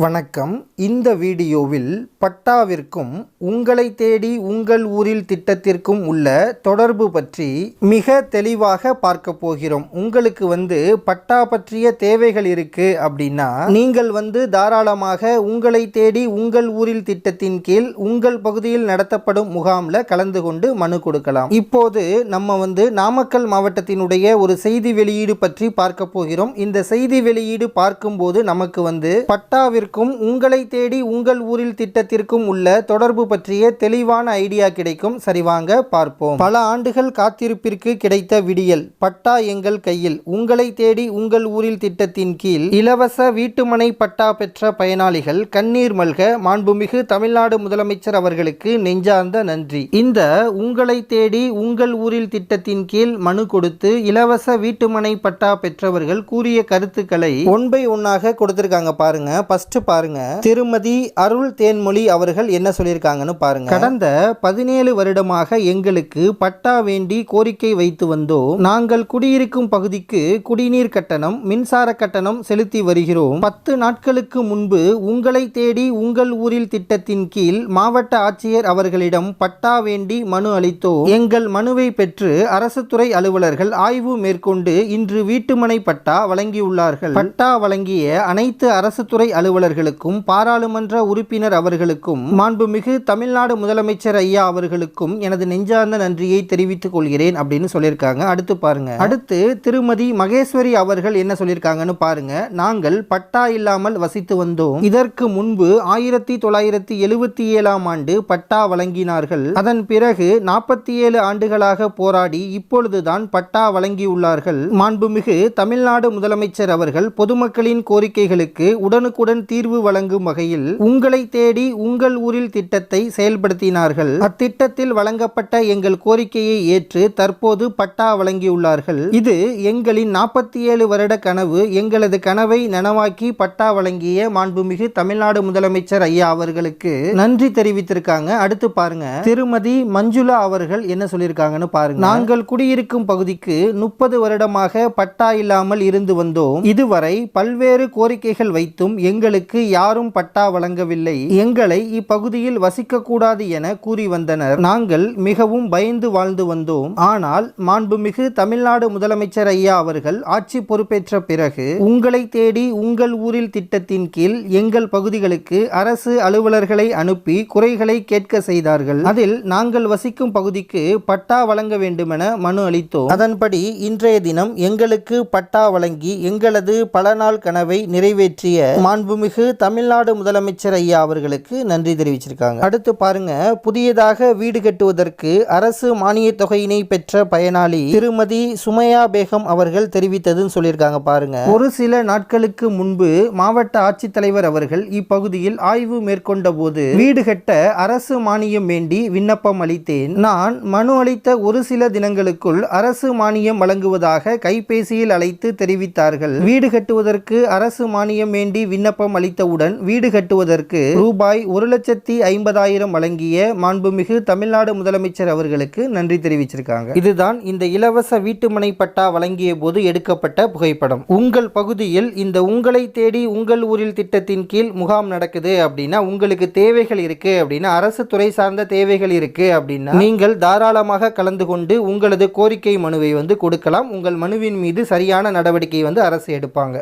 வணக்கம். இந்த வீடியோவில் பட்டாவிற்கும் உங்களை தேடி உங்கள் ஊரில் திட்டத்திற்கும் உள்ள தொடர்பு பற்றி மிக தெளிவாக பார்க்க போகிறோம். உங்களுக்கு பட்டா பற்றிய தேவைகள் இருக்கு அப்படின்னா நீங்கள் தாராளமாக உங்களை தேடி உங்கள் ஊரில் திட்டத்தின் கீழ் உங்கள் பகுதியில் நடத்தப்படும் முகாம்ல கலந்து கொண்டு மனு கொடுக்கலாம். இப்போது நம்ம நாமக்கல் மாவட்டத்தினுடைய ஒரு செய்தி வெளியீடு பற்றி பார்க்க போகிறோம். இந்த செய்தி வெளியீடு பார்க்கும்போது நமக்கு பட்டாவிற்கு உங்களை தேடி உங்கள் ஊரில் திட்டத்திற்கும் உள்ள தொடர்பு பற்றிய தெளிவான ஐடியா கிடைக்கும். சரி, வாங்க பார்ப்போம். பல ஆண்டுகள் காத்திருப்பிற்கு கிடைத்த விடியல். பட்டா எங்கள் கையில். உங்களை தேடி உங்கள் ஊரில் திட்டத்தின் கீழ் இலவச வீட்டுமனை பட்டா பெற்ற பயனாளிகள் கண்ணீர் மல்க மாண்புமிகு தமிழ்நாடு முதலமைச்சர் அவர்களுக்கு நெஞ்சார்ந்த நன்றி. இந்த உங்களை தேடி உங்கள் ஊரில் திட்டத்தின் கீழ் மனு கொடுத்து இலவச வீட்டுமனை பட்டா பெற்றவர்கள் கூறிய கருத்துக்களை ஒன் பை ஒன்னாக கொடுத்திருக்காங்க. பாருங்க. பாருங்க, திருமதி அருள் தேன்மொழி அவர்கள் என்ன சொல்லியிருக்காங்கன்னு பாருங்க. கடந்த 17 வருடமாக எங்களுக்கு பட்டா வேண்டி கோரிக்கை வைத்து வந்தோம். நாங்கள் குடியிருக்கும் பகுதிக்கு குடிநீர் கட்டணம், மின்சார கட்டணம் செலுத்தி வருகிறோம். 10 நாட்களுக்கு முன்பு உங்களை தேடி உங்கள் ஊரில் திட்டத்தின் கீழ் மாவட்ட ஆட்சியர் அவர்களிடம் பட்டா வேண்டி மனு அளித்தோம். எங்கள் மனுவை பெற்று அரசு துறை அலுவலர்கள் ஆய்வு மேற்கொண்டு இன்று வீட்டுமனை பட்டா வழங்கியுள்ளார்கள். பட்டா வழங்கிய அனைத்து அரசு துறை அலுவலர்களுக்கும் பாராளுமன்ற உறுப்பினர் அவர்களுக்கும் மாண்புமிகு தமிழ்நாடு முதலமைச்சர் ஐயா அவர்களுக்கும் எனது நெஞ்சார்ந்த நன்றியை தெரிவித்துக் கொள்கிறேன் அப்படின்னு சொல்லியிருக்காங்க. அடுத்து பாருங்க. அடுத்து திருமதி மகேஸ்வரி அவர்கள் என்ன சொல்லியிருக்காங்கன்னு பாருங்க. நாங்கள் பட்டா இல்லாமல் வசித்து வந்தோம். இதற்கு முன்பு 1977ஆம் ஆண்டு பட்டா வழங்கினார்கள். அதன் பிறகு 47 ஆண்டுகளாக போராடி இப்பொழுதுதான் பட்டா வழங்கியுள்ளார்கள். மாண்புமிகு தமிழ்நாடு முதலமைச்சர் அவர்கள் பொதுமக்களின் கோரிக்கைகளுக்கு உடனுக்குடன் தீர்வு வழங்கும் வகையில் உங்களை தேடி உங்கள் ஊரில் திட்டத்தை செயல்படுத்தினார்கள். அத்திட்டத்தில் வழங்கப்பட்ட எங்கள் கோரிக்கையை ஏற்று தற்போது பட்டா வழங்கியுள்ளார்கள். இது எங்களின் 47 வருட கனவு. எங்களது கனவை நனவாக்கி பட்டா வழங்கிய மாண்புமிகு தமிழ்நாடு முதலமைச்சர் ஐயா அவர்களுக்கு நன்றி தெரிவித்திருக்காங்க. அடுத்து பாருங்க. திருமதி மஞ்சுளா அவர்கள் என்ன சொல்லியிருக்காங்கன்னு பாருங்க. நாங்கள் குடியிருக்கும் பகுதிக்கு 30 வருடமாக பட்டா இல்லாமல் இருந்து வந்தோம். இதுவரை பல்வேறு கோரிக்கைகள் வைத்தும் எங்களுக்கு யாரும் பட்டா வழங்கவில்லை. எங்களை இப்பகுதியில் வசிக்க கூடாது என கூறி வந்தனர். நாங்கள் மிகவும் பயந்து வாழ்ந்து வந்தோம். ஆனால் மாண்புமிகு தமிழ்நாடு முதலமைச்சர் ஐயா அவர்கள் ஆட்சி பொறுப்பேற்ற பிறகு உங்களை தேடி உங்கள் ஊரில் திட்டத்தின் கீழ் எங்கள் பகுதிகளுக்கு அரசு அலுவலர்களை அனுப்பி குறைகளை கேட்க செய்தார்கள். அதில் நாங்கள் வசிக்கும் பகுதிக்கு பட்டா வழங்க வேண்டுமென மனு அளித்தோம். அதன்படி இன்றைய தினம் எங்களுக்கு பட்டா வழங்கி எங்களது பல நாள் கனவை நிறைவேற்றிய மாண்புமிகு தமிழ்நாடு முதலமைச்சர் ஐயா அவர்களுக்கு நன்றி தெரிவிச்சிருக்காங்க. அடுத்து பாருங்க. புதியதாக வீடு கட்டுவதற்கு அரசு மானிய தொகையினை பெற்ற பயனாளி திருமதி சுமையா பேகம் அவர்கள் தெரிவித்ததுன்னு சொல்லியிருக்காங்க. பாருங்க. ஒரு சில நாட்களுக்கு முன்பு மாவட்ட ஆட்சித்தலைவர் அவர்கள் இப்பகுதியில் ஆய்வு மேற்கொண்ட போது வீடு கட்ட அரசு மானியம் வேண்டி விண்ணப்பம் அளித்தேன். நான் மனு அளித்த ஒரு சில தினங்களுக்குள் அரசு மானியம் வழங்குவதாக கைபேசியில் அழைத்து தெரிவித்தார்கள். வீடு கட்டுவதற்கு அரசு மானியம் வேண்டி விண்ணப்பம் அளித்தவுடன் வீடு கட்டுவதற்கு ரூபாய் 1,50,000 வழங்கிய மாண்புமிகு தமிழ்நாடு முதலமைச்சர் அவர்களுக்கு நன்றி தெரிவிச்சிருக்காங்க. இதுதான் இந்த இலவச வீட்டுமனை பட்டா வழங்கிய போது எடுக்கப்பட்ட புகைப்படம். உங்கள் பகுதியில் இந்த உங்களை தேடி உங்கள் ஊரில் திட்டத்தின் கீழ் முகாம் நடக்குது அப்படின்னா, உங்களுக்கு தேவைகள் இருக்கு அப்படின்னா, அரசு துறை சார்ந்த தேவைகள் இருக்கு அப்படின்னா நீங்கள் தாராளமாக கலந்து கொண்டு உங்களது கோரிக்கை மனுவை கொடுக்கலாம். உங்கள் மனுவின் மீது சரியான நடவடிக்கை அரசு எடுப்பாங்க.